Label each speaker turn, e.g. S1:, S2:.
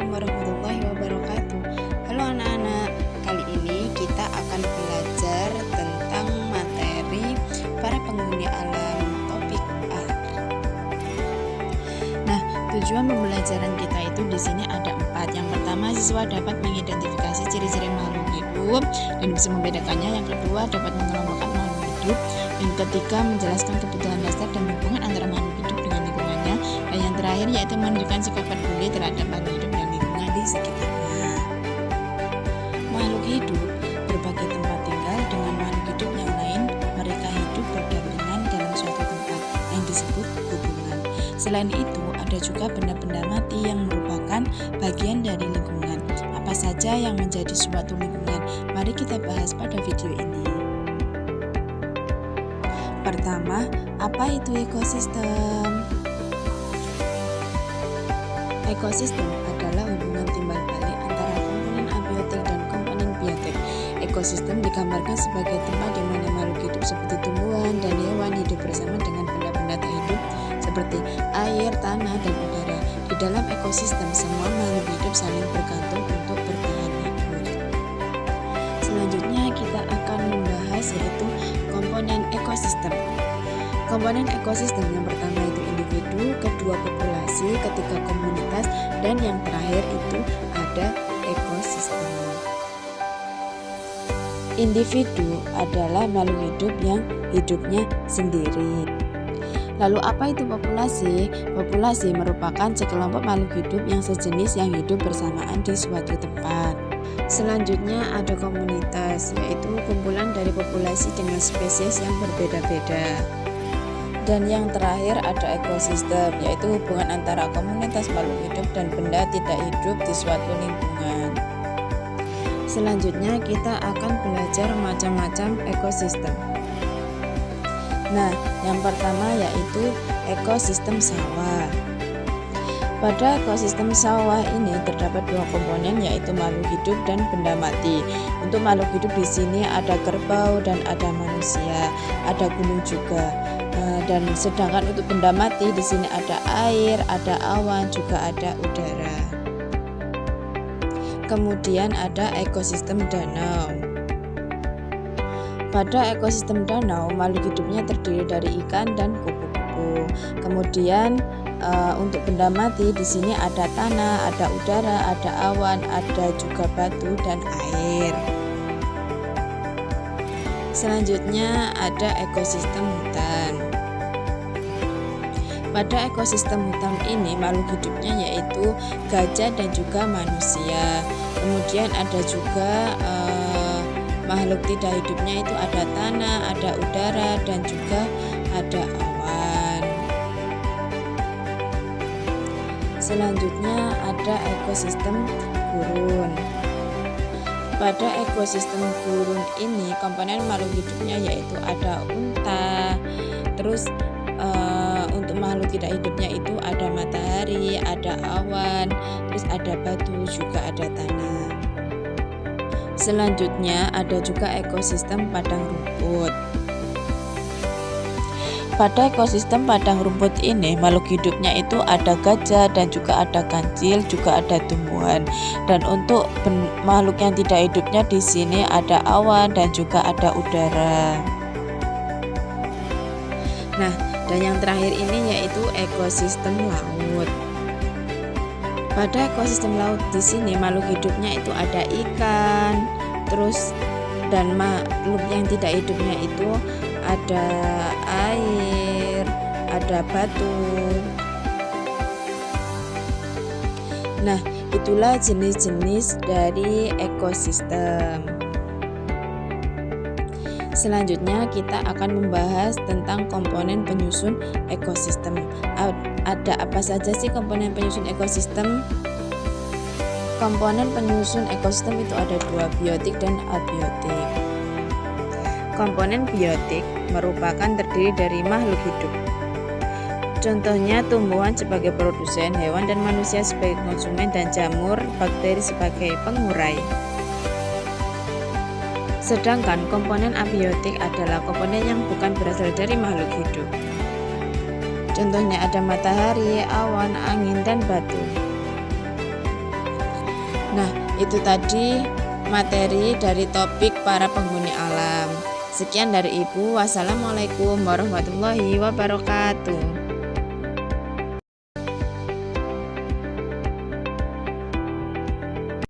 S1: Assalamualaikum warahmatullahi wabarakatuh. Halo anak-anak, kali ini kita akan belajar tentang materi para penghuni alam topik A. Nah, tujuan pembelajaran kita itu di sini ada 4. Yang pertama, siswa dapat mengidentifikasi ciri-ciri makhluk hidup dan bisa membedakannya. Yang kedua, dapat mengelompokkan makhluk hidup. Yang ketiga, menjelaskan kebutuhan dasar dan hubungan antara makhluk hidup dengan lingkungannya. Dan yang terakhir yaitu menunjukkan sikap peduli terhadap makhluk hidup dan lingkungan di sekitarnya. Makhluk hidup berbagai tempat tinggal dengan makhluk hidup yang lain. Mereka hidup berdampingan dalam suatu tempat yang disebut hubungan. Selain itu, ada juga benda-benda mati yang merupakan bagian dari lingkungan. Apa saja yang menjadi suatu lingkungan? Mari kita bahas pada video ini. Pertama, apa itu ekosistem? Ekosistem adalah hubungan timbal balik antara komponen abiotik dan komponen biotik. Ekosistem digambarkan sebagai tempat di mana makhluk hidup seperti tumbuhan dan hewan hidup bersama dengan benda-benda tak hidup seperti air, tanah, dan udara. Di dalam ekosistem, semua makhluk hidup saling bergantung untuk bertahan hidup. Selanjutnya kita akan membahas yaitu komponen ekosistem. Komponen ekosistem yang pertama itu individu, kedua populasi, ketiga komunitas, dan yang terakhir itu ada ekosistem. Individu adalah makhluk hidup yang hidupnya sendiri. Lalu apa itu populasi? Populasi merupakan sekelompok makhluk hidup yang sejenis yang hidup bersamaan di suatu tempat. Selanjutnya ada komunitas, yaitu kumpulan dari populasi dengan spesies yang berbeda-beda. Dan yang terakhir ada ekosistem, yaitu hubungan antara komunitas makhluk hidup dan benda tidak hidup di suatu lingkungan. Selanjutnya kita akan belajar macam-macam ekosistem. Nah, yang pertama yaitu ekosistem sawah. Pada ekosistem sawah ini terdapat 2 komponen, yaitu makhluk hidup dan benda mati. Untuk makhluk hidup di sini ada kerbau dan ada manusia, ada gunung juga. Dan sedangkan untuk benda mati di sini ada air, ada awan, juga ada udara. Kemudian ada ekosistem danau. Pada ekosistem danau, makhluk hidupnya terdiri dari ikan dan kupu-kupu. Kemudian untuk benda mati di sini ada tanah, ada udara, ada awan, ada juga batu dan air. Selanjutnya ada ekosistem hutan. Pada ekosistem hutan ini makhluk hidupnya yaitu gajah dan juga manusia. Kemudian ada juga makhluk tidak hidupnya itu ada tanah, ada udara, dan juga ada awan. Selanjutnya ada ekosistem gurun. Pada ekosistem gurun ini komponen makhluk hidupnya yaitu ada unta. Terus untuk makhluk tidak hidupnya itu ada matahari, ada awan, terus ada batu, juga ada tanah. Selanjutnya ada juga ekosistem padang rumput. Pada ekosistem padang rumput ini makhluk hidupnya itu ada gajah dan juga ada kancil, juga ada tumbuhan. Dan untuk makhluk yang tidak hidupnya di sini ada awan dan juga ada udara. Nah, dan yang terakhir ini yaitu ekosistem laut. Pada ekosistem laut di sini makhluk hidupnya itu ada ikan, terus dan makhluk yang tidak hidupnya itu ada air, ada batu. Nah, itulah jenis-jenis dari ekosistem. Selanjutnya kita akan membahas tentang komponen penyusun ekosistem. Ada apa saja sih komponen penyusun ekosistem? Komponen penyusun ekosistem itu ada 2, biotik dan abiotik. Komponen biotik merupakan terdiri dari makhluk hidup. Contohnya tumbuhan sebagai produsen, hewan dan manusia sebagai konsumen, dan jamur bakteri sebagai pengurai. Sedangkan komponen abiotik adalah komponen yang bukan berasal dari makhluk hidup. Contohnya ada matahari, awan, angin, dan batu. Nah, itu tadi materi dari topik para penghuni alam. Sekian dari Ibu. Wassalamualaikum warahmatullahi wabarakatuh.